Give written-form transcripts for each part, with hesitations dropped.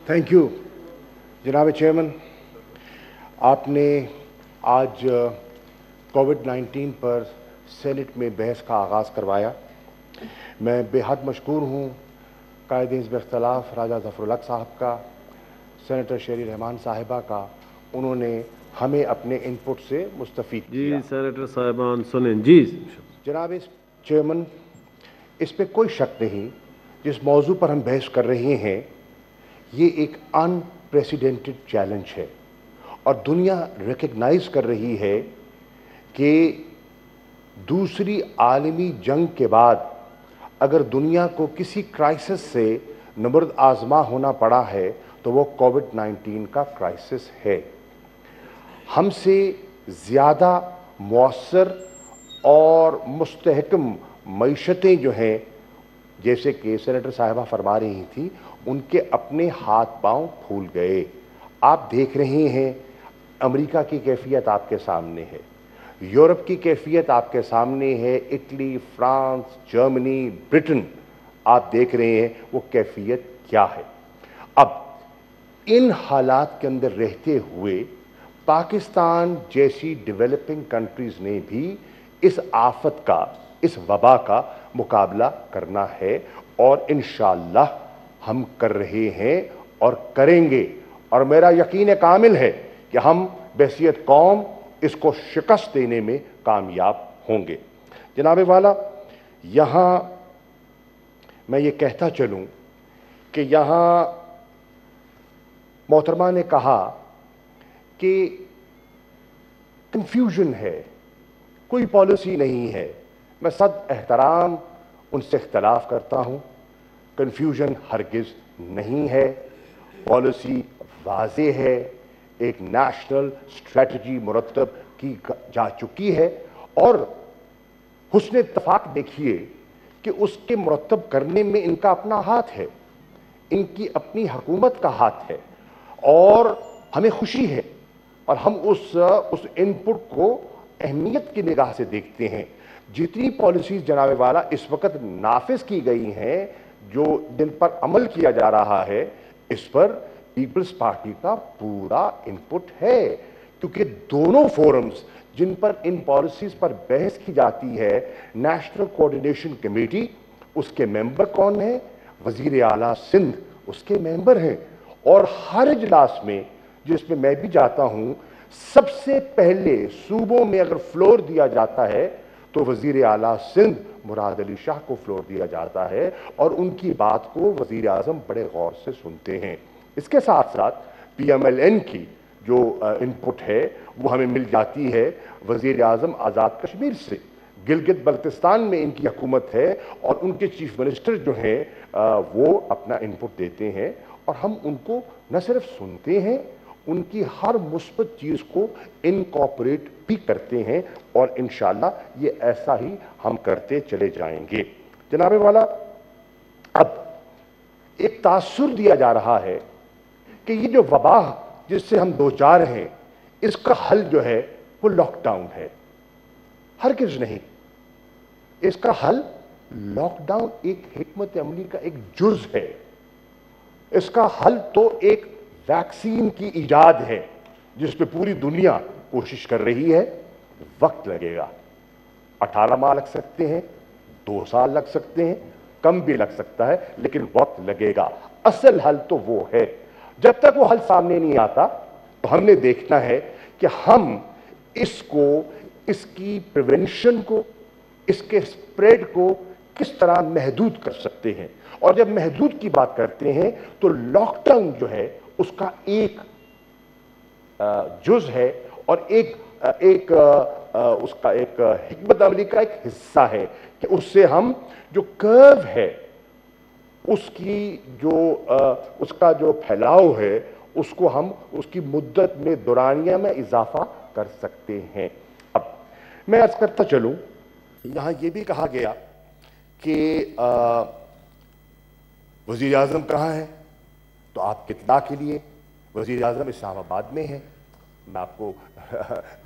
Thank you जनाब chairman. आपने आज कोविड-19 पर सेनेट में बहस का आगाज़ करवाया। मैं बेहद मशकूर हूँ कायदे हिज़्ब इख्तिलाफ राजा ज़फ़रुल हक साहब का, सेनेटर शेरी रहमान साहिबा का। उन्होंने हमें अपने इनपुट से मुस्तफ़ीद किया। जी सेनेटर साहिबान सुनें। जी जनाब चेयरमैन, इस पे कोई शक नहीं, जिस मौजू पर हम बहस कर रहे हैं ये एक अनप्रेसिडेंटेड चैलेंज है और दुनिया रिकग्नाइज कर रही है कि दूसरी आलमी जंग के बाद अगर दुनिया को किसी क्राइसिस से नबर्द आजमा होना पड़ा है तो वो कोविड-19 का क्राइसिस है। हमसे ज़्यादा मौसर और मुस्तहकम मईशतें जो हैं, जैसे कि सेनेटर साहिबा फरमा रही थी, उनके अपने हाथ पांव फूल गए। आप देख रहे हैं अमेरिका की कैफियत आपके सामने है, यूरोप की कैफियत आपके सामने है, इटली, फ्रांस, जर्मनी, ब्रिटेन, आप देख रहे हैं वो कैफियत क्या है। अब इन हालात के अंदर रहते हुए पाकिस्तान जैसी डेवलपिंग कंट्रीज ने भी इस आफत का, इस वबा का मुकाबला करना है और इंशाअल्लाह हम कर रहे हैं और करेंगे। और मेरा यकीन कामिल है कि हम बहसियत कौम इसको शिकस्त देने में कामयाब होंगे। जनाब वाला, यहाँ मैं ये कहता चलूँ कि यहाँ मोहतरमा ने कहा कि कन्फ्यूजन है, कोई पॉलिसी नहीं है। मैं सद एहतराम उनसे इख्तलाफ करता हूँ। कन्फ्यूजन हरगिज़ नहीं है, पॉलिसी वाज़े है, एक नेशनल स्ट्रेटजी मुरतब की जा चुकी है और हुस्न इत्तफाक देखिए कि उसके मुरतब करने में इनका अपना हाथ है, इनकी अपनी हुकूमत का हाथ है और हमें खुशी है और हम उस इनपुट को अहमियत की निगाह से देखते हैं। जितनी पॉलिसीज जनाब वाला इस वक्त नाफिज की गई हैं, जो जिन पर अमल किया जा रहा है, इस पर पीपल्स पार्टी का पूरा इनपुट है, क्योंकि दोनों फोरम्स जिन पर इन पॉलिसीज पर बहस की जाती है, नेशनल कोऑर्डिनेशन कमेटी, उसके मेंबर कौन है? वजीर आला सिंध उसके मेंबर हैं। और हर इजलास में जिसमें मैं भी जाता हूं, सबसे पहले सूबों में अगर फ्लोर दिया जाता है तो वजीर आला सिंध मुराद अली शाह को फ्लोर दिया जाता है और उनकी बात को वजीर आजम बड़े गौर से सुनते हैं। इसके साथ साथ PMLN की जो इनपुट है वो हमें मिल जाती है वजीर आजम आज़ाद कश्मीर से। गिलगित बल्तिस्तान में इनकी हुकूमत है और उनके चीफ मिनिस्टर जो हैं वो अपना इनपुट देते हैं और हम उनको न सिर्फ सुनते हैं, उनकी हर मुस्बत चीज़ को इनकॉर्पोरेट भी करते हैं और इंशाअल्लाह ये ऐसा ही हम करते चले जाएंगे। जनाब वाला, अब एक तासुर दिया जा रहा है कि ये जो वबा जिससे हम दो चार हैं, इसका हल जो है वो लॉकडाउन है। हरगिज़ नहीं, इसका हल लॉकडाउन एक हिकमत अमली का एक जुज़ है। इसका हल तो एक वैक्सीन की इजाद है जिस पे पूरी दुनिया कोशिश कर रही है। वक्त लगेगा, 18 माह लग सकते हैं, 2 साल लग सकते हैं, कम भी लग सकता है, लेकिन वक्त लगेगा। असल हल तो वो है। जब तक वो हल सामने नहीं आता तो हमने देखना है कि हम इसको, इसकी प्रिवेंशन को, इसके स्प्रेड को किस तरह महदूद कर सकते हैं। और जब महदूद की बात करते हैं तो लॉकडाउन जो है उसका एक जुज है और उसका एक हिकमत अमली का एक हिस्सा है कि उससे हम जो कर्व है, उसकी जो उसका जो फैलाव है, उसको हम उसकी मुद्दत में दुरानिया में इजाफा कर सकते हैं। अब मैं अर्ज करता चलूं, यहां यह भी कहा गया कि वजीर आजम कहाँ है, तो आपके इत्तला के लिए वजीर आजम इस्लामाबाद में है। मैं आपको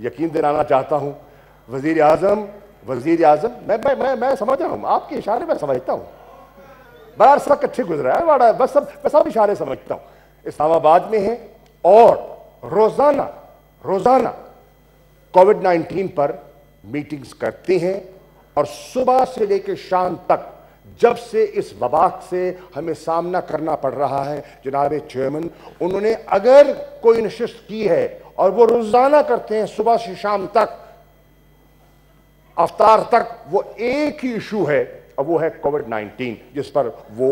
यकीन दिलाना चाहता हूं, वजीर आजम मैं समझ रहा हूं, आपके इशारे में समझता हूं, बड़ा अरसा कच्चे गुजरा है, बड़ा बस सब इशारे समझता हूं। इस्लामाबाद में हैं और रोजाना कोविड-19 पर मीटिंग्स करते हैं और सुबह से लेकर शाम तक, जब से इस वबा से हमें सामना करना पड़ रहा है, जनाब चेयरमैन, उन्होंने अगर कोई नशिस्त की है और वो रोजाना करते हैं सुबह से शाम तक, अफ्तार तक, वो एक ही इशू है और वो है कोविड-19, जिस पर वो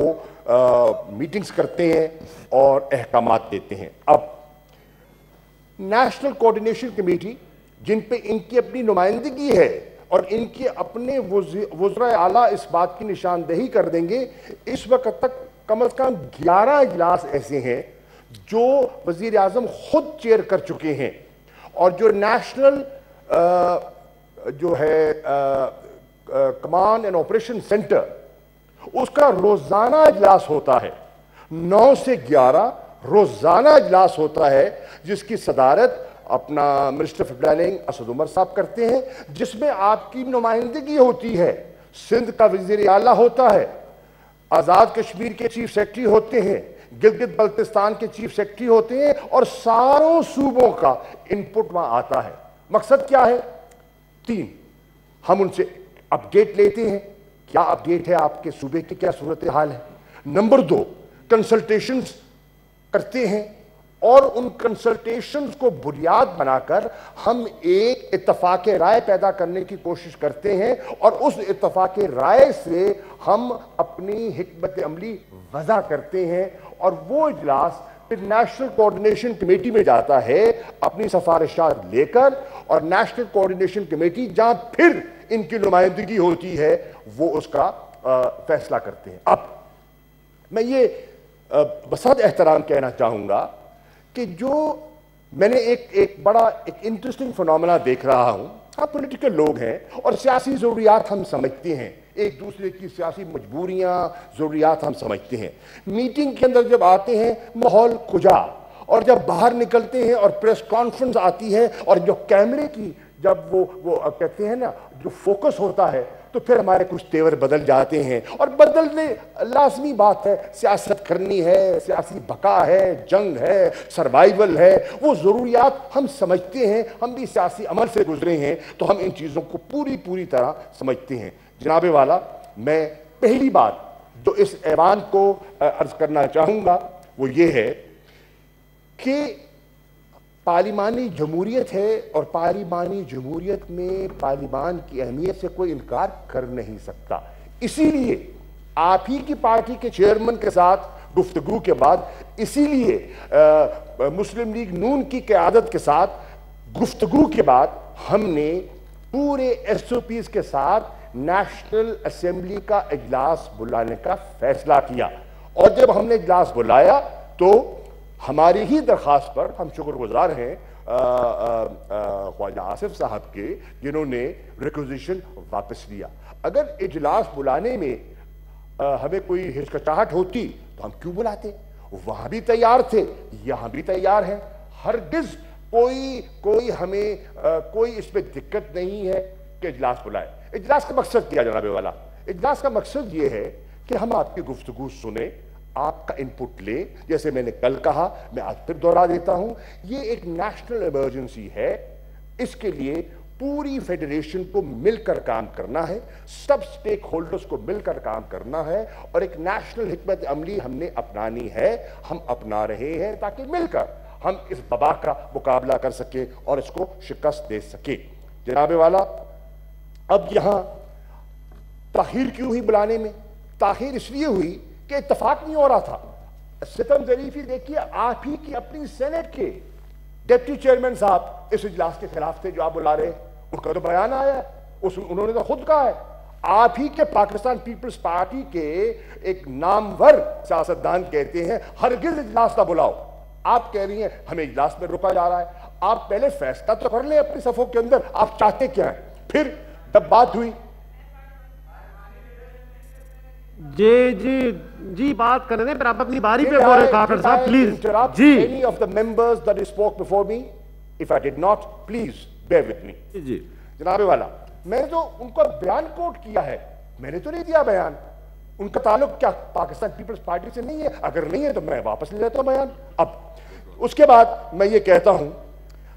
मीटिंग्स करते हैं और अहकामात देते हैं। अब नेशनल कोऑर्डिनेशन कमेटी, जिन पे इनकी अपनी नुमाइंदगी है और इनके अपने वज़राए आला इस बात की निशानदेही कर देंगे, इस वक्त तक कम अज कम 11 इजलास ऐसे हैं जो वज़ीर आज़म खुद चेयर कर चुके हैं और जो नेशनल जो है कमांड एंड ऑपरेशन सेंटर, उसका रोजाना इजलास होता है, 9 से 11 रोजाना इजलास होता है, जिसकी सदारत अपना minister of planning Asad Umar साहब करते हैं, जिसमें आपकी नुमाइंदगी होती है, सिंध का वजीर आला होता है, आज़ाद कश्मीर के चीफ सेक्रेटरी होते हैं, गिलगित बल्तिस्तान के चीफ सेक्रेटरी होते हैं और सारों सूबों का इनपुट वहां आता है। मकसद क्या है? 3, हम उनसे अपडेट लेते हैं, क्या अपडेट है आपके सूबे की, क्या सूरत हाल है। नंबर 2, कंसल्टेशंस करते हैं और उन कंसल्टेशंस को बुनियाद बनाकर हम एक इत्तफाक राय पैदा करने की कोशिश करते हैं और उस इत्तफाक राय से हम अपनी हिकमत अमली वज़ा करते हैं और वो इजलास फिर नेशनल कोऑर्डिनेशन कमेटी में जाता है अपनी सिफारिशात लेकर, और नेशनल कोऑर्डिनेशन कमेटी जहां फिर इनकी नुमाइंदगी होती है वो उसका फैसला करते हैं। अब मैं ये बसद एहतराम कहना चाहूंगा कि जो मैंने एक बड़ा इंटरेस्टिंग फिनोमेना देख रहा हूं। हम पॉलिटिकल लोग हैं और सियासी ज़रूरियात हम समझते हैं, एक दूसरे की सियासी मजबूरियां, ज़रूरियात हम समझते हैं। मीटिंग के अंदर जब आते हैं माहौल खुजा, और जब बाहर निकलते हैं और प्रेस कॉन्फ्रेंस आती है और जो कैमरे की जब वो कहते हैं ना, जो फोकस होता है, तो फिर हमारे कुछ तेवर बदल जाते हैं और बदलने लाजमी बात है। सियासत करनी है, सियासी बका है, जंग है, सर्वाइवल है, वो ज़रूरियात हम समझते हैं, हम भी सियासी अमल से गुजरे हैं तो हम इन चीज़ों को पूरी तरह समझते हैं। जनाबे वाला, मैं पहली बात जो इस ऐवान को अर्ज करना चाहूँगा वो ये है कि पार्लिमानी जमहूरियत है और पार्लिमानी जमहूरियत में पार्लिमान की अहमियत से कोई इनकार कर नहीं सकता। इसीलिए आप ही की पार्टी के चेयरमैन के साथ गुफ्तगू के बाद, इसीलिए मुस्लिम लीग नून की क़यादत के साथ गुफ्तगू के बाद हमने पूरे SOPs के साथ नेशनल असेंबली का इजलास बुलाने का फैसला किया। और जब हमने इजलास बुलाया तो हमारी ही दरख्वास्त पर हम शुक्रगुजार हैं ख्वाजा आसिफ साहब के, जिन्होंने रिक्वेजिशन वापस लिया। अगर इजलास बुलाने में हमें कोई हिचकिचाहट होती तो हम क्यों बुलाते? वहां भी तैयार थे, यहां भी तैयार हैं। हरगिज कोई हमें कोई इसमें दिक्कत नहीं है कि इजलास बुलाए। इजलास का मकसद क्या जनाबे वाला? इजलास का मकसद ये है कि हम आपकी गुफ्तगू सुने, आपका इनपुट ले। जैसे मैंने कल कहा, मैं आज फिर दोहरा देता हूं, ये एक नेशनल इमरजेंसी है, इसके लिए पूरी फेडरेशन को मिलकर काम करना है, सब स्टेक होल्डर्स को मिलकर काम करना है और एक नेशनल हिकमत अमली हमने अपनानी है, हम अपना रहे हैं ताकि मिलकर हम इस वबा का मुकाबला कर सके और इसको शिकस्त दे सके। जनाबे वाला, अब यहां ताखीर क्यों हुई बुलाने में? ताखीर इसलिए हुई कि इत्तफाक नहीं हो रहा था। सितम ज़रीफी देखिए, आप ही की अपनी सेनेट के डिप्टी चेयरमैन साहब इस इजलास के खिलाफ थे जो आप बुला रहे हैं, उनका तो बयान आया, उन्होंने तो खुद कहा है। आप ही के पाकिस्तान पीपल्स पार्टी के एक नामवर सियासतदान कहते हैं हरगिज इजलास ना बुलाओ। आप कह रही हैं हमें इजलास में रुका जा रहा है। आप पहले फैसला तो कर लें अपनी सफों के अंदर, आप चाहते क्या है। फिर जब बात हुई, जी बात कर रहे हैं, पर आप अपनी बारी पे बोल रहे काकड़ साहब, प्लीज जी। Any of the members that spoke before me, if I did not, please bear with me. जी जनाबे वाला, मैंने तो उनको बयान कोट किया है, मैंने तो नहीं दिया बयान। उनका ताल्लुक क्या पाकिस्तान पीपल्स पार्टी से नहीं है? अगर नहीं है तो मैं वापस ले लेता हूं बयान। अब उसके बाद मैं ये कहता हूं,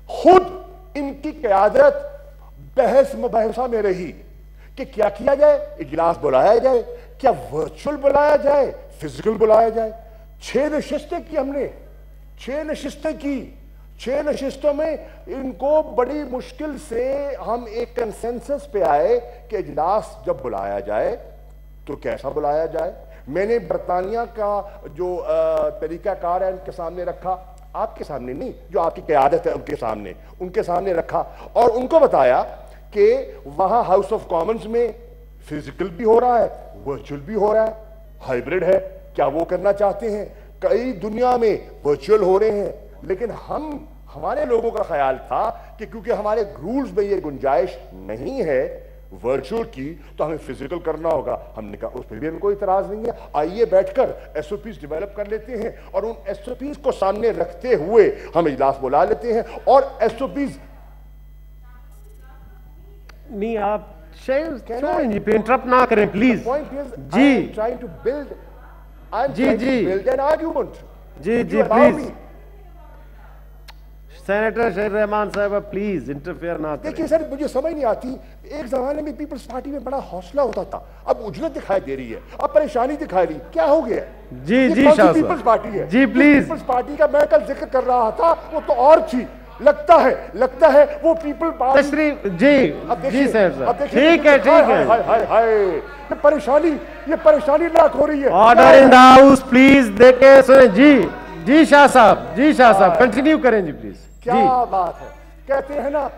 खुद इनकी क़यादत बहस मुबहसा में रही कि क्या किया जाए, इजलास बुलाया जाए, क्या वर्चुअल बुलाया जाए, फिजिकल बुलाया जाए। 6 नशिस्तें की हमने, 6 नशिस्तें की। 6 नशिस्तों में इनको बड़ी मुश्किल से हम एक कंसेंसस पे आए कि इजलास जब बुलाया जाए तो कैसा बुलाया जाए। मैंने बरतानिया का जो तरीकाकार है उनके सामने रखा, आपके सामने नहीं, जो आपकी क़यादत है उनके सामने रखा, और उनको बताया कि वहां हाउस ऑफ कॉमन्स में फिजिकल भी हो रहा है, वर्चुअल भी हो रहा है, हाइब्रिड है। क्या वो करना चाहते हैं? कई दुनिया में वर्चुअल हो रहे हैं, लेकिन हमारे लोगों का ख्याल था कि क्योंकि हमारे रूल्स में ये गुंजाइश नहीं है वर्चुअल की, तो हमें फिजिकल करना होगा। हमने कहा उस पर भी हमको इतराज नहीं है, आइए बैठकर एसओपीज डेवलप कर लेते हैं और उन एसओपीज को सामने रखते हुए हम इजलास बुला लेते हैं। और एसओपीज नहीं, आप इंटरप्ट ना करें प्लीज। जी trying to build an argument. जी प्लीज सेनेटर शहीद रहमान साहब प्लीज इंटरफेयर ना करें। देखिए सर, मुझे समझ नहीं आती, एक जमाने में पीपल्स पार्टी में बड़ा हौसला होता था, अब उजलत दिखाई दे रही है, अब परेशानी दिखाई रही, क्या हो गया? जी पीपल्स पार्टी है? जी प्लीज। पीपल्स पार्टी का मैं कल जिक्र कर रहा था, वो तो और थी। लगता है वो पीपल पार्टी। तशरीफ जी सर, ठीक है। ये परेशानी लाख हो रही है। Order in the house please. देखे सुने जी शाह साहब कंटिन्यू करें जी प्लीज। क्या बात है, कहते हैं ना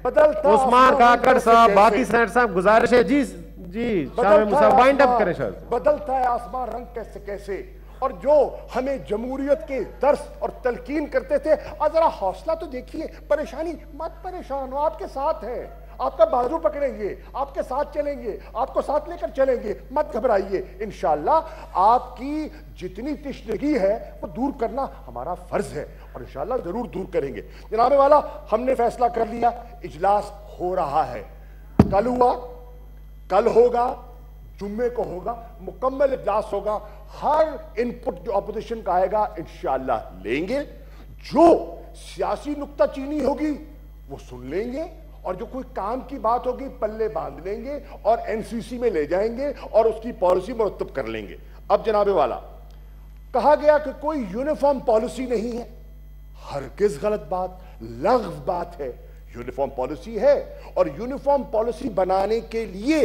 बदलता उस्मान काकड़ साहब, बाकी सेनेटर साहब, गुजारिश है जी शाह मुसाहब वाइंड अप करें सर। बदलता है आसमान रंग कैसे कैसे, और जो हमें जमहूरियत के दर्स और तलकीन करते थे, जरा हौसला तो देखिए, परेशानी मत परेशान हो, आपके साथ है, आपका बाजू पकड़ेंगे, आपके साथ चलेंगे, आपको साथ लेकर चलेंगे, मत घबराइए। इंशाल्लाह आपकी जितनी तिश्नगी है वो दूर करना हमारा फर्ज है और इंशाल्लाह जरूर दूर करेंगे। जनाबे वाला, हमने फैसला कर लिया, इजलास हो रहा है, कल हुआ, कल होगा, जुम्मे को होगा, मुकम्मल इजलास होगा। हर इनपुट जो अपोजिशन का आएगा इंशाअल्लाह लेंगे, जो सियासी नुक्ताचीनी होगी वो सुन लेंगे, और जो कोई काम की बात होगी पल्ले बांध लेंगे और एनसीसी में ले जाएंगे और उसकी पॉलिसी मुरतब कर लेंगे। अब जनाबे वाला, कहा गया कि कोई यूनिफॉर्म पॉलिसी नहीं है, हरगिज़ गलत बात, लग़्व बात है। यूनिफॉर्म पॉलिसी है, और यूनिफॉर्म पॉलिसी बनाने के लिए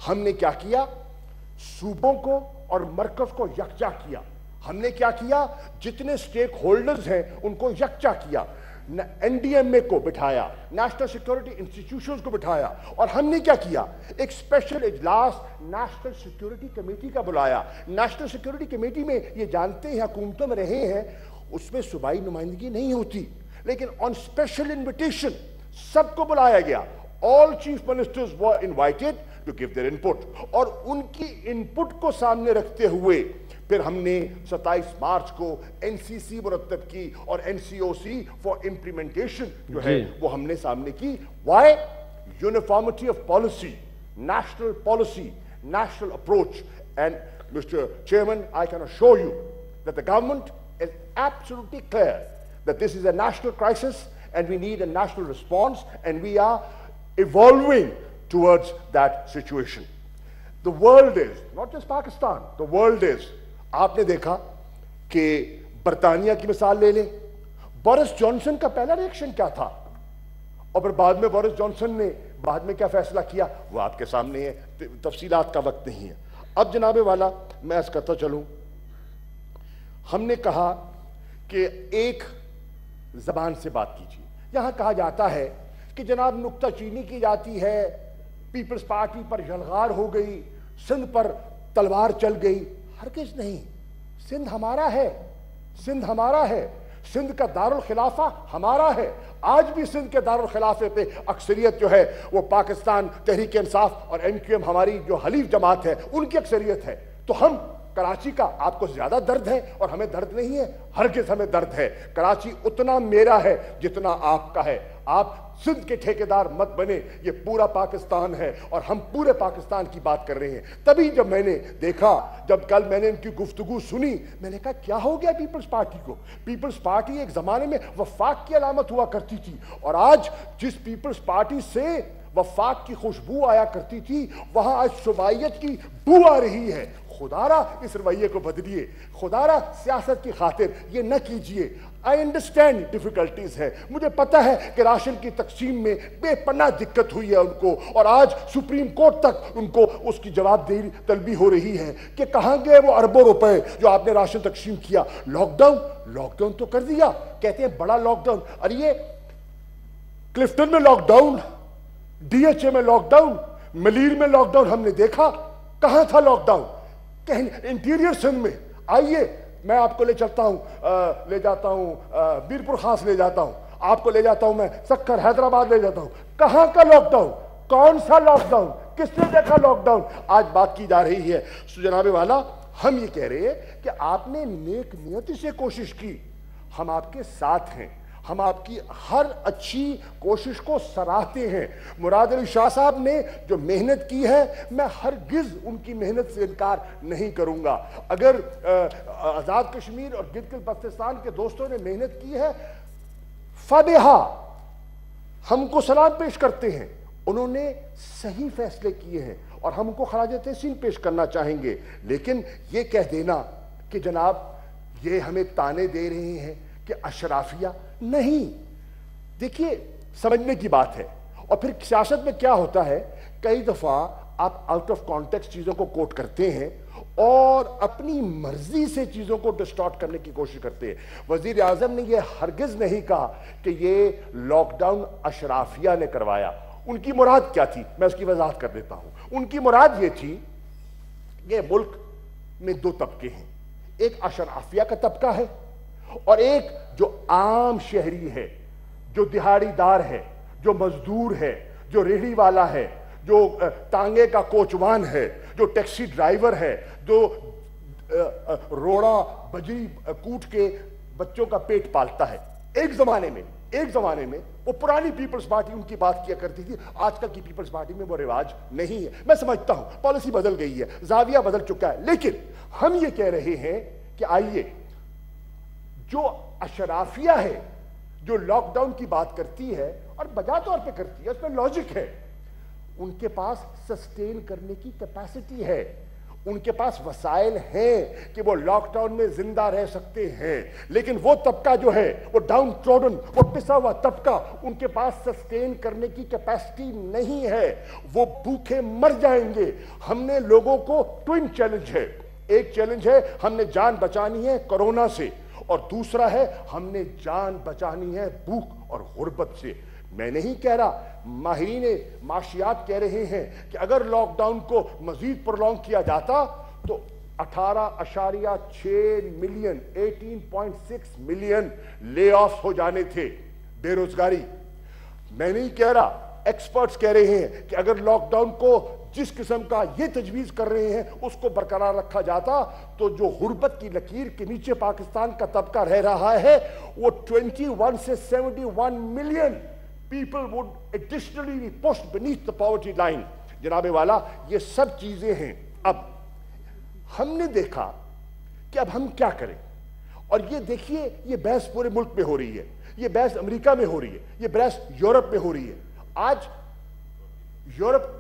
हमने क्या किया, सूबों को और मरकज को यकजा किया। हमने क्या किया, जितने स्टेक होल्डर्स हैं उनको यकजा किया, एनडीएमए को बिठाया, नेशनल सिक्योरिटी इंस्टीट्यूशंस को बिठाया, और हमने क्या किया, एक स्पेशल इजलास नेशनल सिक्योरिटी कमेटी का बुलाया। नेशनल सिक्योरिटी कमेटी में ये जानते हैं, हुकूमतों में रहे हैं, उसमें सूबाई नुमाइंदगी नहीं होती, लेकिन ऑन स्पेशल इन्विटेशन सबको बुलाया गया। All chief ministers were invited to give their input, और उनकी इनपुट को सामने रखते हुए फिर हमने 27 मार्च को एनसीसी मुरतब की, और एनसीओसी फॉर इंप्लीमेंटेशन जो है वो हमने सामने की। Why? Uniformity of policy, national approach. And Mr. Chairman, I can assure you that the government is absolutely clear that this is a national crisis and we need a national response, and we are evolving towards that situation. The world is, not just Pakistan, the world is, आपने देखा कि बरतानिया की मिसाल ले लें, Boris Johnson का पहला रिएक्शन क्या था, और फिर बाद में बोरिस जॉनसन ने बाद में क्या फैसला किया, वो आपके सामने है, तफसीलात का वक्त नहीं है। अब जनाबे वाला, मैं ऐसा करता चलूं, हमने कहा कि एक जबान से बात कीजिए। यहां कहा जाता है कि जनाब नुक्ताचीनी की जाती है, पीपल्स पार्टी पर यलगार हो गई, सिंध पर तलवार चल गई। हरगिज़ नहीं, सिंध हमारा है, सिंध हमारा है, सिंध का दारुल खिलाफा हमारा है। आज भी सिंध के दारुल खिलाफे पे अक्सरियत जो है वो पाकिस्तान तहरीक इंसाफ और एनक्यूएम हमारी जो हलीफ जमात है उनकी अक्सरियत है। तो हम कराची का, आपको ज्यादा दर्द है और हमें दर्द नहीं है, हरगिज़ हमें दर्द है। कराची उतना मेरा है जितना आपका है। आप सिंध के ठेकेदार मत बने, ये पूरा पाकिस्तान है और हम पूरे पाकिस्तान की बात कर रहे हैं। तभी जब मैंने देखा, जब कल मैंने इनकी गुफ्तगू सुनी, मैंने कहा क्या हो गया पीपल्स पार्टी को। पीपल्स पार्टी एक जमाने में वफाक की अलामत हुआ करती थी, और आज जिस पीपल्स पार्टी से वफाक की खुशबू आया करती थी, वहां आज शुमाइयत की बू आ रही है। खुदारा इस रवैये को बदलिए, खुदारा सियासत की खातिर ये न कीजिए। आई अंडरस्टैंड डिफिकल्टीज है, मुझे पता है कि राशन की तकसीम में बेपनाह दिक्कत हुई है उनको, और आज सुप्रीम कोर्ट तक उनको उसकी जवाबदेही तलबी हो रही है कि कहां गए वो अरबों रुपए जो आपने राशन तकसीम किया। लॉकडाउन तो कर दिया, कहते हैं बड़ा लॉकडाउन। अरे ये क्लिफ्टन में लॉकडाउन, डीएचए में लॉकडाउन, मलीर में लॉकडाउन हमने देखा। कहां था लॉकडाउन? कहीं इंटीरियर सिंध में। आइए मैं आपको ले चलता हूं, ले जाता हूं बीरपुर खास ले जाता हूं, आपको ले जाता हूं मैं सक्कर हैदराबाद ले जाता हूं। कहां का लॉकडाउन? कौन सा लॉकडाउन? किसने देखा लॉकडाउन? आज बात की जा रही है। तो जनाबे वाला, हम ये कह रहे हैं कि आपने नेक नियति से कोशिश की, हम आपके साथ हैं, हम आपकी हर अच्छी कोशिश को सराहते हैं। मुराद अली शाह साहब ने जो मेहनत की है, मैं हरगिज उनकी मेहनत से इनकार नहीं करूंगा। अगर आज़ाद कश्मीर और गिलगित बल्तिस्तान के दोस्तों ने मेहनत की है, फबिहा, हमको सलाम पेश करते हैं। उन्होंने सही फैसले किए हैं और हम उनको खराज तहसीन पेश करना चाहेंगे। लेकिन ये कह देना कि जनाब ये हमें ताने दे रहे हैं कि अशराफिया, नहीं। देखिए, समझने की बात है। और फिर सियासत में क्या होता है, कई दफा आप आउट ऑफ कॉन्टेक्स्ट चीजों को कोट करते हैं और अपनी मर्जी से चीजों को डिस्टॉर्ट करने की कोशिश करते हैं। वजीर आजम ने यह हरगिज नहीं कहा कि यह लॉकडाउन अशराफिया ने करवाया। उनकी मुराद क्या थी, मैं उसकी वजाहत कर देता हूं। उनकी मुराद यह थी कि मुल्क में दो तबके हैं, एक अशराफिया का तबका है और एक जो आम शहरी है, जो दिहाड़ीदार है, जो मजदूर है, जो रेहड़ी वाला है, जो टांगे का कोचवान है, जो टैक्सी ड्राइवर है, जो रोड़ा बजरी कूट के बच्चों का पेट पालता है। एक जमाने में वो पुरानी पीपल्स पार्टी उनकी बात किया करती थी। आजकल की पीपल्स पार्टी में वो रिवाज नहीं है। मैं समझता हूं पॉलिसी बदल गई है, जाविया बदल चुका है, लेकिन हम ये कह रहे हैं कि आइए, जो अशराफिया है, जो लॉकडाउन की बात करती है और बजा तौर पे करती है, उसमें लॉजिक है, उनके पास सस्टेन करने की कैपेसिटी है, उनके पास वसाइल हैं कि वो लॉकडाउन में जिंदा रह सकते हैं। लेकिन वो तबका जो है, वो डाउन ट्रोडन, वो पिसा हुआ तबका, उनके पास सस्टेन करने की कैपेसिटी नहीं है, वो भूखे मर जाएंगे। हमने लोगों को ट्विन चैलेंज है, एक चैलेंज है हमने जान बचानी है कोरोना से, और दूसरा है हमने जान बचानी है भूख और गुर्बत से। मैं नहीं कह रहा, माहिरीन माशियात कह रहे हैं कि अगर लॉकडाउन को मजीद प्रोलॉन्ग किया जाता तो 18.6 मिलियन 18.6 मिलियन ले ऑफ हो जाने थे, बेरोजगारी। मैं नहीं कह रहा, एक्सपर्ट्स कह रहे हैं कि अगर लॉकडाउन को जिस किस्म का ये तजवीज कर रहे हैं उसको बरकरार रखा जाता तो जो गुर्बत की लकीर के नीचे पाकिस्तान का तबका रह रहा है वो 21 से 71 million people would additionally be pushed beneath the poverty line. जनाबे वाला, ये सब चीजें हैं। अब हमने देखा कि अब हम क्या करें, और ये देखिए, ये बहस पूरे मुल्क में हो रही है, ये बहस अमेरिका में हो रही है, ये बहस यूरोप में हो रही है। आज यूरोप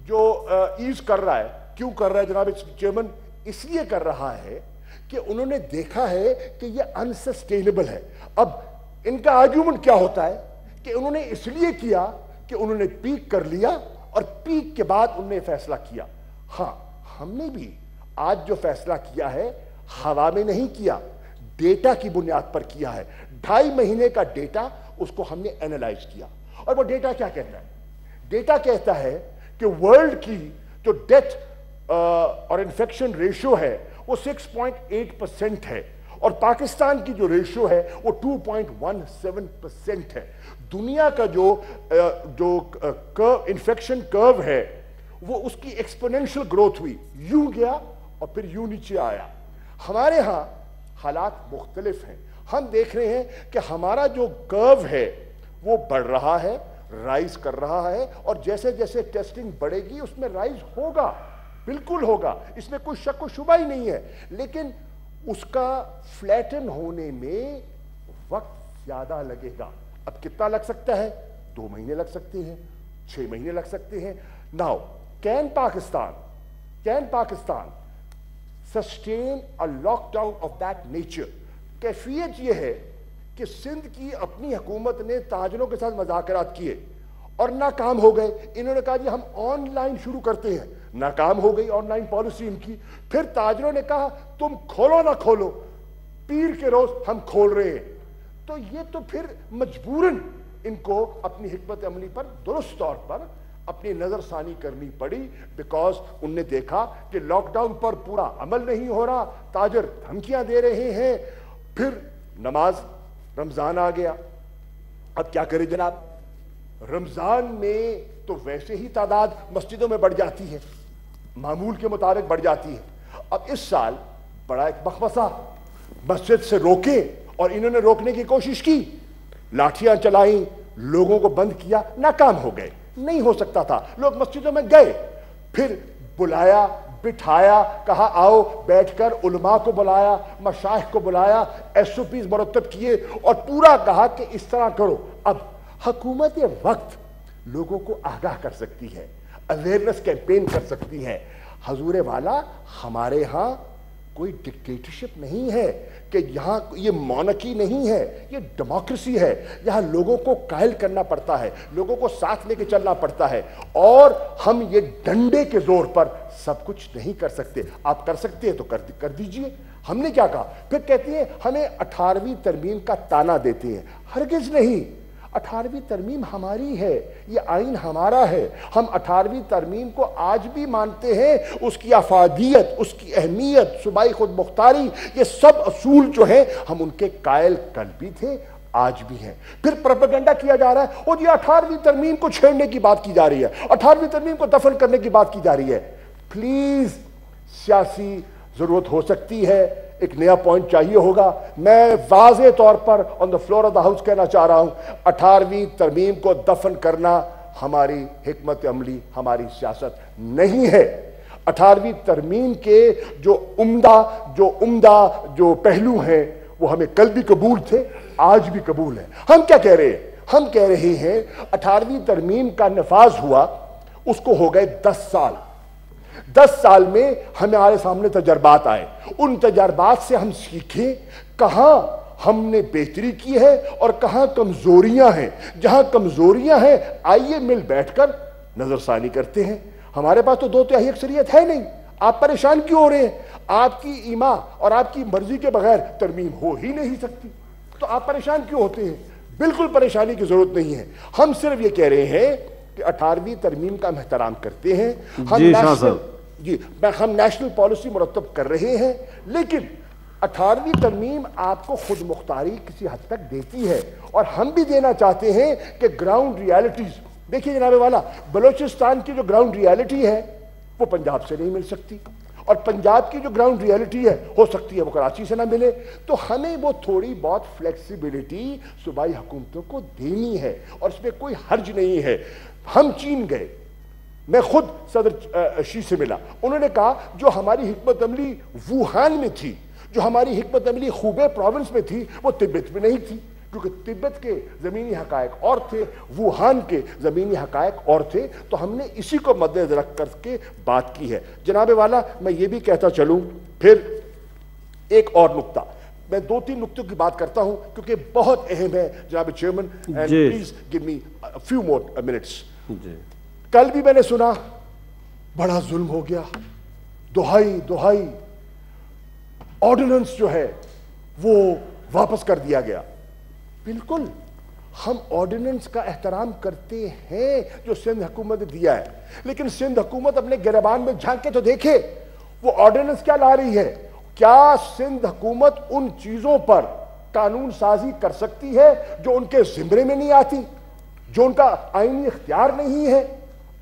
जो ईज कर रहा है, क्यों कर रहा है जनाब चेयरमैन? इसलिए कर रहा है कि उन्होंने देखा है कि ये अनसस्टेनेबल है। अब इनका आर्ग्यूमेंट क्या होता है कि उन्होंने इसलिए किया कि उन्होंने पीक कर लिया और पीक के बाद उन्होंने फैसला किया। हां, हमने भी आज जो फैसला किया है हवा में नहीं किया, डेटा की बुनियाद पर किया है। 2.5 महीने का डेटा, उसको हमने एनालाइज किया, और वो डेटा क्या कहता है? डेटा कहता है कि वर्ल्ड की जो डेथ और इन्फेक्शन रेशियो है वो 6.8% है, और पाकिस्तान की जो रेशियो है वो 2.17% है। दुनिया का जो इन्फेक्शन कर्व है वो उसकी एक्सपोनेंशियल ग्रोथ हुई, यूं गया और फिर यूं नीचे आया। हमारे यहां हालात मुख्तलिफ हैं। हम देख रहे हैं कि हमारा जो कर्व है वो बढ़ रहा है, राइज कर रहा है, और जैसे जैसे टेस्टिंग बढ़ेगी उसमें राइज होगा, बिल्कुल होगा, इसमें कोई शक व शुबा ही नहीं है। लेकिन उसका फ्लैटन होने में वक्त ज्यादा लगेगा। अब कितना लग सकता है? 2 महीने लग सकते हैं, 6 महीने लग सकते हैं। Now can Pakistan sustain a lockdown of that nature? कैफियत यह है कि सिंध की अपनी हुकूमत ने ताजरों के साथ मुज़ाकरात किए और नाकाम हो गए। इन्होंने कहा जी हम ऑनलाइन शुरू करते हैं, नाकाम हो गई ऑनलाइन पॉलिसी इनकी। फिर ताजरों ने कहा तुम खोलो ना खोलो, पीर के रोज हम खोल रहे हैं। तो ये तो फिर मजबूरन इनको अपनी हिकमत अमली पर दुरुस्त तौर पर अपनी नजरसानी करनी पड़ी, बिकॉज उनने देखा कि लॉकडाउन पर पूरा अमल नहीं हो रहा, ताजर धमकियां दे रहे हैं। फिर नमाज रमजान आ गया। अब क्या करें जनाब? रमजान में तो वैसे ही तादाद मस्जिदों में बढ़ जाती है, मामूल के मुताबिक बढ़ जाती है। अब इस साल बड़ा एक बखबसा, मस्जिद से रोके, और इन्होंने रोकने की कोशिश की, लाठियां चलाई, लोगों को बंद किया, नाकाम हो गए। नहीं हो सकता था, लोग मस्जिदों में गए। फिर बुलाया, बिठाया, कहा आओ बैठकर, उलमा को बुलाया, मशाइख को बुलाया, SOPs मुरत्तब किए और पूरा कहा कि इस तरह करो। अब हुकूमत वक्त लोगों को आगाह कर सकती है, अवेयरनेस कैंपेन कर सकती है। हजूर वाला, हमारे यहां कोई डिक्टेटरशिप नहीं है कि यहां ये मोनार्की नहीं है, ये डेमोक्रेसी है। यहां लोगों को कायल करना पड़ता है, लोगों को साथ लेके चलना पड़ता है, और हम ये डंडे के जोर पर सब कुछ नहीं कर सकते। आप कर सकते हैं तो कर दीजिए। हमने क्या कहा? फिर कहती है हमें 18वीं तरमीम का ताना देते हैं। हरगिज नहीं, 18वीं तरमीम हमारी है, ये आइन हमारा है। हम 18वीं तरमीम को आज भी मानते हैं, उसकी अफादियत, उसकी अहमियत, सूबाई खुद मुख्तारी, ये सब असूल जो हैं हम उनके कायल कल भी थे, आज भी हैं। फिर प्रोपेगेंडा किया जा रहा है और ये 18वीं तरमीम को छेड़ने की बात की जा रही है, 18वीं तरमीम को दफन करने की बात की जा रही है। प्लीज, सियासी जरूरत हो सकती है, एक नया पॉइंट चाहिए होगा। मैं वाज़े तौर पर on the floor of the house कहना चाह रहा हूं, 18वीं तरमीम को दफन करना हमारी हिकमत अमली, हमारी सियासत नहीं है। 18वीं तरमीम के जो उम्दा जो पहलू हैं वो हमें कल भी कबूल थे, आज भी कबूल है। हम क्या कह रहे हैं? हम कह रहे हैं 18वीं तरमीम का नफाज हुआ, उसको हो गए 10 साल। 10 साल में हमारे सामने तजर्बात आए, उन तजर्बात से हम सीखें कहां हमने बेहतरी की है और कहां कमजोरियां हैं। जहां कमजोरियां हैं आइए मिल बैठकर नजरसानी करते हैं। हमारे पास तो 2/3 अक्सरियत है नहीं, आप परेशान क्यों हो रहे हैं? आपकी ईमा और आपकी मर्जी के बगैर तरमीम हो ही नहीं सकती, तो आप परेशान क्यों होते हैं? बिल्कुल परेशानी की जरूरत नहीं है। हम सिर्फ ये कह रहे हैं कि 18वीं तरमीम का हम एहतराम करते हैं, हम नेशनल पॉलिसी मुरत्तब कर रहे हैं, लेकिन 18वीं तरमीम आपको खुद मुख्तारी किसी हद तक देती है, और हम भी देना चाहते हैं कि ग्राउंड रियलिटीज देखिए जनाबे वाला, बलोचिस्तान की जो ग्राउंड रियलिटी है वो पंजाब से नहीं मिल सकती, और पंजाब की जो ग्राउंड रियलिटी है हो सकती है वो कराची से ना मिले। तो हमें वो थोड़ी बहुत फ्लेक्सिबिलिटी सूबाई हुकूमतों को देनी है, और इसमें कोई हर्ज नहीं है। हम चीन गए, मैं खुद सदर शी से मिला, उन्होंने कहा जो हमारी हिकमत अमली वुहान में थी, जो हमारी हिकमत अमली खूबे प्रोविंस में थी, वो तिब्बत में नहीं थी, क्योंकि तिब्बत के ज़मीनी हकायक और थे, वुहान के ज़मीनी हकायक और थे। तो हमने इसी को मद्देनजर रख करके बात की है। जनाबे वाला, मैं ये भी कहता चलूँ, फिर एक और नुक्ता, मैं 2-3 नुक्तों की बात करता हूँ क्योंकि बहुत अहम है जनाब chairman, and please give me a few more minutes. कल भी मैंने सुना बड़ा जुल्म हो गया, दुहाई ऑर्डिनेंस जो है वो वापस कर दिया गया। बिल्कुल, हम ऑर्डिनेंस का एहतराम करते हैं जो सिंध हुकूमत ने दिया है, लेकिन सिंध हुकूमत अपने गिरबान में झांक के तो देखे वो ऑर्डिनेंस क्या ला रही है। क्या सिंध हुकूमत उन चीजों पर कानून साजी कर सकती है जो उनके जिम्मे में नहीं आती, जो उनका आईनी इख्तियार नहीं है?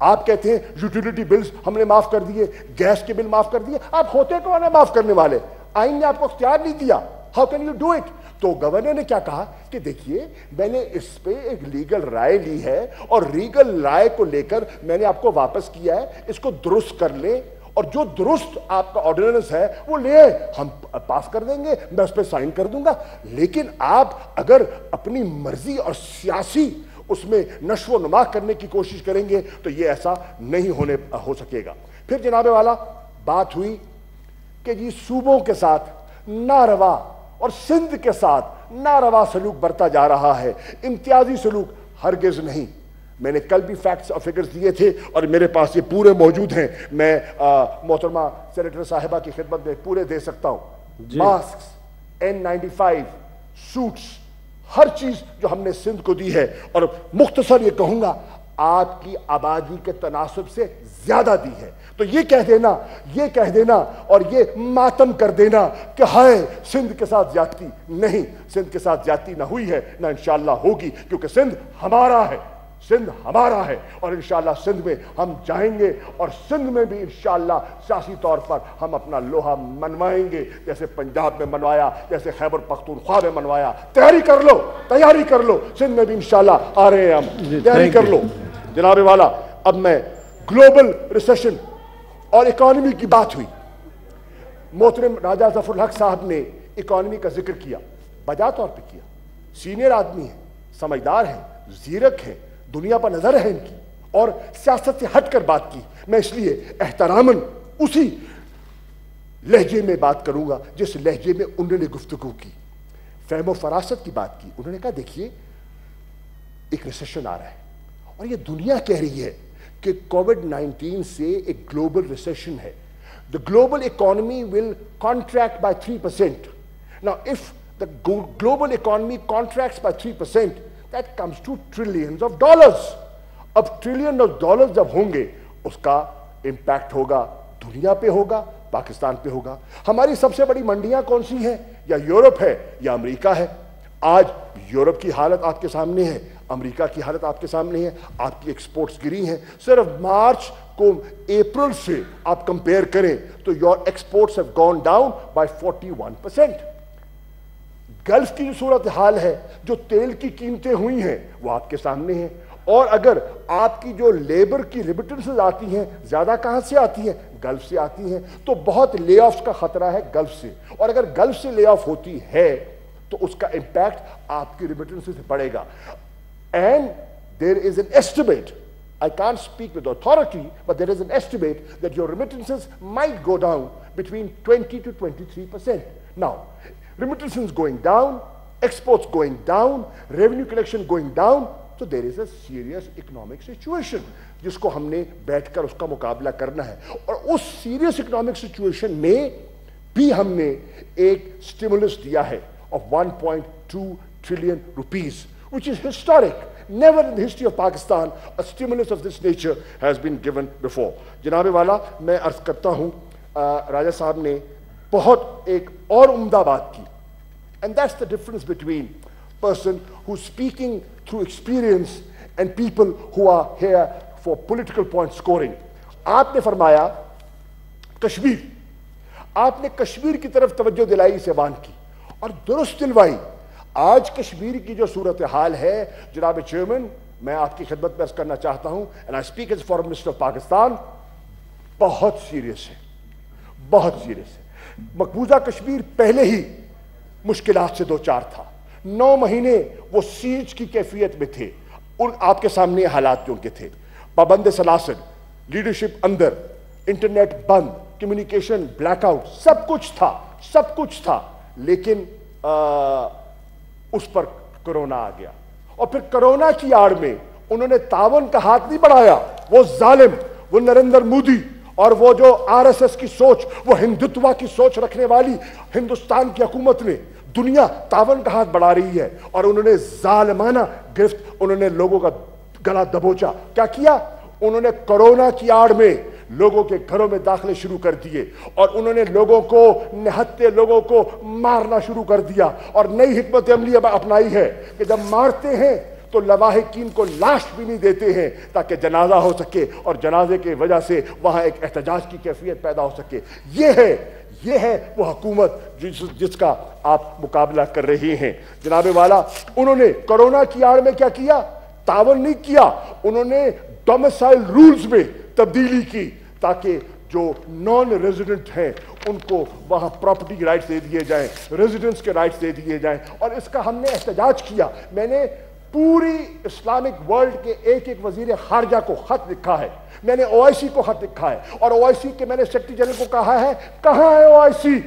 आप कहते हैं यूटिलिटी बिल्स हमने माफ कर दिए, गैस के बिल माफ कर दिए, आप होते कौन है माफ करने वाले? आइन ने आपको इख्तियार नहीं दिया। How can you do it? तो गवर्नर ने क्या कहा कि देखिए मैंने इस पे एक लीगल राय ली है और लीगल राय को लेकर मैंने आपको वापस किया है, इसको दुरुस्त कर ले और जो दुरुस्त आपका ऑर्डिनेंस है वो ले हम पास कर देंगे, मैं उस पर साइन कर दूंगा। लेकिन आप अगर अपनी मर्जी और सियासी उसमें नश्व नुमा करने की कोशिश करेंगे तो ये ऐसा नहीं हो सकेगा। फिर जनाबे वाला बात हुई कि जी सूबों के साथ नारवा और सिंध के साथ नारवा सलूक बरता जा रहा है, इम्तियाजी सलूक हरगिज नहीं। मैंने कल भी फैक्ट्स और फिगर्स दिए थे और मेरे पास ये पूरे मौजूद हैं, मैं मोहतरमा सेनेटर साहिबा की खिदमत में पूरे दे सकता हूं। मास्क, N95, सूट्स, हर चीज जो हमने सिंध को दी है, और मुख्तसर ये कहूंगा आपकी आबादी के तनासब से ज्यादा दी है। तो ये कह देना और ये मातम कर देना कि हाय सिंध के साथ ज्यादती, नहीं, सिंध के साथ ज्यादती ना हुई है ना इंशाअल्लाह होगी, क्योंकि सिंध हमारा है, सिंध हमारा है और इंशाअल्लाह सिंध में हम जाएंगे और सिंध में भी इंशाअल्लाह सियासी तौर पर हम अपना लोहा मनवाएंगे, जैसे पंजाब में मनवाया, जैसे खैबर पख्तूनख्वा में मनवाया। तैयारी कर लो, सिंध में भी इंशाअल्लाह आ रहे हैं हम, तैयारी कर लो। जनाबे वाला, अब मैं ग्लोबल रिसेशन और इकोनॉमी की बात हुई, मोहतरम राजा जफर हक साहब ने इकोनॉमी का जिक्र किया, बजा तौर पर किया, सीनियर आदमी है, समझदार है, जीरक है, दुनिया पर नजर है इनकी, और सियासत से हटकर बात की। मैं इसलिए एहतरामन उसी लहजे में बात करूंगा जिस लहजे में उन्होंने गुफ्तगू की, फहमो फरासत की बात की। उन्होंने कहा देखिए एक रिसेशन आ रहा है और ये दुनिया कह रही है कि कोविड-19 से एक ग्लोबल रिसेशन है। The global economy will contract by 3%। Now if the global economy contracts by 3%, that comes to trillions of dollars। अब ट्रिलियन ऑफ डॉलर जब होंगे उसका इंपैक्ट होगा, दुनिया पे होगा, पाकिस्तान पे होगा। हमारी सबसे बड़ी मंडियां कौन सी हैं? या यूरोप है या अमेरिका है। आज यूरोप की हालत आपके सामने है, अमेरिका की हालत आपके सामने है, आपकी एक्सपोर्ट्स गिरी हैं। सिर्फ मार्च को अप्रैल से आप कंपेयर करें तो your exports have gone down by 41%। Gulf की जो सूरत हाल है, जो तेल की कीमतें हुई हैं वो आपके सामने हैं। और अगर आपकी जो लेबर की रिमिटेंसेस आती हैं, ज्यादा कहां से आती हैं? गल्फ से आती हैं। तो बहुत ले ऑफ्स का खतरा है गल्फ से, और अगर गल्फ से ले ऑफ होती है तो उसका इंपैक्ट आपकी रिमिटेंसेस से पड़ेगा। And there is an estimate, I can't speak with authority, but there is an estimate that your remittances might go down between 20 to 23%. Now, remittances going down, exports going down, revenue collection going down, so there is a serious economic situation जिसको हमने बैठकर उसका मुकाबला करना है। और उस serious economic situation में भी हमने एक स्टिमुलस दिया है of 1.2 trillion rupees, which is historic. Never in the history of Pakistan a stimulus of this nature has been given before. जनाबे वाला, मैं अर्ज करता हूं राजा साहब ने बहुत एक और उम्दा बात की, and that's the difference between person who's speaking through experience and people who are here for political point scoring. आपने फरमाया कश्मीर, आपने कश्मीर की तरफ तवज्जो दिलाई, सेवान की और दुरुस्त दिलवाई। आज कश्मीर की जो सूरत हाल है जनाब चेयरमैन, मैं आपकी खिदमत में अर्ज करना चाहता हूं, and I speak as foreign minister of Pakistan, बहुत सीरियस है, बहुत सीरियस है। मकबूजा कश्मीर पहले ही मुश्किलात से दो चार था, 9 महीने वो सीज की कैफियत में थे, उन आपके सामने हालात जो उनके थे, पाबंद सलासिल, लीडरशिप अंदर, इंटरनेट बंद, कम्युनिकेशन ब्लैकआउट, सब कुछ था, लेकिन उस पर कोरोना आ गया। और फिर कोरोना की आड़ में उन्होंने तावन का हाथ नहीं बढ़ाया, वो जालिम, वो नरेंद्र मोदी और वो जो आरएसएस की सोच, वो हिंदुत्व की सोच रखने वाली हिंदुस्तान की हुकूमत ने, दुनिया तावन का हाथ बढ़ा रही है और उन्होंने जालिमाना गिरफ्त, उन्होंने लोगों का गला दबोचा। क्या किया? उन्होंने कोरोना की आड़ में लोगों के घरों में दाखिले शुरू कर दिए और उन्होंने लोगों को, निहत्ते लोगों को मारना शुरू कर दिया। और नई हिकमत अमली अब अपनाई है कि जब मारते हैं तो लवाहिकीन को लाश भी नहीं देते हैं ताकि जनाजा हो सके और जनाजे की वजह से वहां एक एहतजाज की कैफियत पैदा हो सके। ये है वो हुकूमत जिसका आप मुकाबला कर रहे हैं। जनाबे वाला, उन्होंने कोरोना की आड़ में क्या किया? तावन नहीं किया, उन्होंने डोमिसाइल रूल्स में तब्दीली की ताकि जो नॉन रेजिडेंट हैं उनको वहां प्रॉपर्टी राइट्स दे दिए जाएं, रेजिडेंट्स के राइट्स दे दिए जाएं। और इसका हमने एहतजाज किया। मैंने पूरी इस्लामिक वर्ल्ड के एक एक वजीर खारजा को खत लिखा है, मैंने OIC को खत लिखा है और OIC के मैंने सेक्रेटरी जनरल को कहा है, कहां है OIC?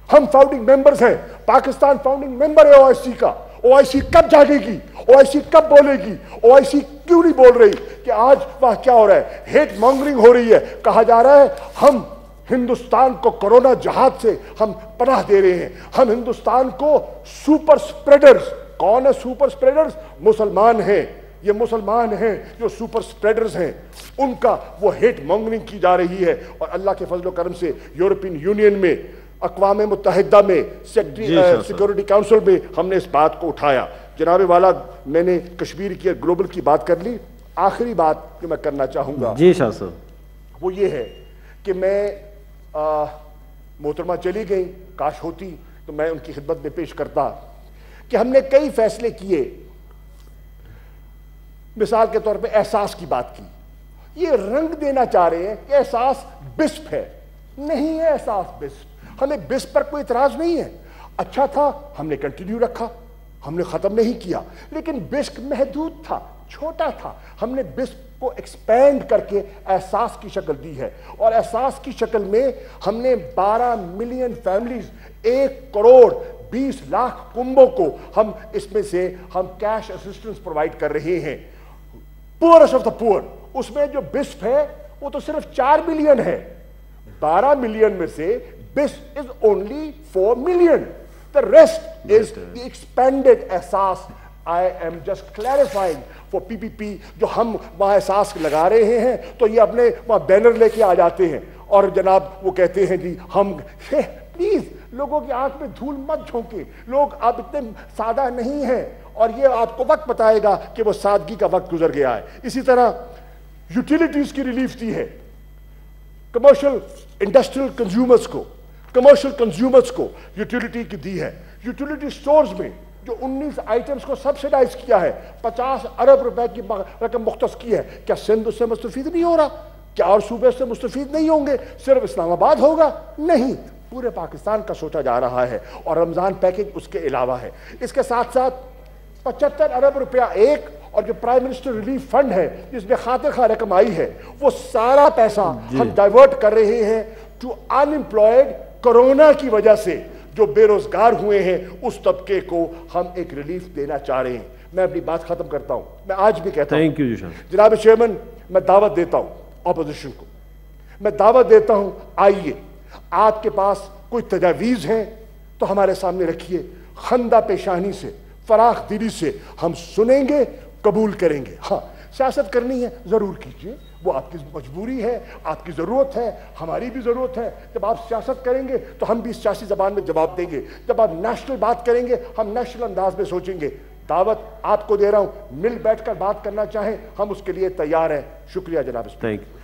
हम फाउंडिंग मेंबर्स हैं, पाकिस्तान फाउंडिंग मेंबर है OIC का। OIC कब जागेगी? OIC कब बोलेगी? OIC क्यों नहीं बोल रही कि आज वह क्या हो रहा है? हेट मॉन्गरिंग हो रही है। कहा जा रहा है हम हिंदुस्तान को कोरोना जहाज से हम पनाह दे रहे हैं, हम हिंदुस्तान को सुपर स्प्रेडर्स। कौन है सुपर स्प्रेडर्स? मुसलमान हैं, ये मुसलमान हैं जो सुपर स्प्रेडर्स हैं, उनका वो हेट मॉन्गरिंग की जा रही है। और अल्लाह के फजल करम से यूरोपियन यूनियन में, अक़वाम मुत्तहिदा में, सिक्योरिटी काउंसिल में हमने इस बात को उठाया। जनाबे वाला, मैंने कश्मीर की ग्लोबल की बात कर ली। आखिरी बात जो मैं करना चाहूंगा जी शाह साहब, वो ये है कि मैं मोहतरमा चली गई, काश होती तो मैं उनकी खिदमत में पेश करता कि हमने कई फैसले किए। मिसाल के तौर पे एहसास की बात की। ये रंग देना चाह रहे हैं कि एहसास बिस्प है। नहीं है एहसास बिस्प। हमें बिस्प पर कोई इतराज नहीं है। अच्छा था, हमने कंटिन्यू रखा, हमने खत्म नहीं किया। लेकिन बिस्प महदूद था, छोटा था। हमने बिस्प को एक्सपेंड करके एहसास की शक्ल दी है और एहसास की शक्ल में हमने 12 मिलियन फैमिलीज, 1 करोड़ 20 लाख कुंबों को हम इसमें से हम कैश असिस्टेंस प्रोवाइड कर रहे हैं। पुअरेस्ट ऑफ द पुअर, उसमें जो बिस्प है वो तो सिर्फ 4 मिलियन है। 12 मिलियन में से बिस्प is only 4 million. The rest is the expended एहसास। I am just clarifying for PPP। जो हम वहां एहसास लगा रहे हैं तो ये अपने वहां बैनर लेके आ जाते हैं और जनाब वो कहते हैं जी हम, प्लीज लोगों की आंख में धूल मत झोंके। लोग अब इतने सादा नहीं हैं और ये आपको वक्त बताएगा कि वो सादगी का वक्त गुजर गया है। इसी तरह यूटिलिटीज की रिलीफ दी है कमर्शियल इंडस्ट्रियल कंज्यूमर्स को, कमर्शियल कंज्यूमर्स को यूटिलिटी की दी है। यूटिलिटी स्टोर्स में जो 19 आइटम्स को सब्सिडाइज किया है, 50 अरब रुपए की रकम मुख्तस की है। क्या सिंध उससे मुस्तफीद नहीं हो रहा? क्या और सूबे से मुस्तफीद नहीं होंगे? सिर्फ इस्लामाबाद होगा? नहीं, पूरे पाकिस्तान का सोचा जा रहा है और रमजान पैकेज उसके अलावा है। इसके साथ साथ 75 अरब रुपया एक, और जो प्राइम मिनिस्टर रिलीफ फंड है जिसमें खातिर खा रकम आई है, वो सारा पैसा हम डाइवर्ट कर रहे हैं टू अनएम्प्लॉयड। कोरोना की वजह से जो बेरोजगार हुए हैं उस तबके को हम एक रिलीफ देना चाह रहे हैं। मैं अपनी बात खत्म करता हूं। मैं आज भी कहता हूं, थैंक यू जनाब चेयरमैन, मैं दावत देता हूं ऑपोजिशन को, मैं दावत देता हूं, आइए आपके पास कोई तजावीज हैं तो हमारे सामने रखिए। खंदा पेशानी से, फराख दिली से हम सुनेंगे, कबूल करेंगे। हाँ, सियासत करनी है जरूर कीजिए, वो आपकी मजबूरी है, आपकी ज़रूरत है, हमारी भी ज़रूरत है। जब आप सियासत करेंगे तो हम भी सियासी ज़बान में जवाब देंगे। जब आप नेशनल बात करेंगे हम नेशनल अंदाज में सोचेंगे। दावत आपको दे रहा हूं, मिल बैठकर बात करना चाहें हम उसके लिए तैयार हैं। शुक्रिया जनाब। Thank you.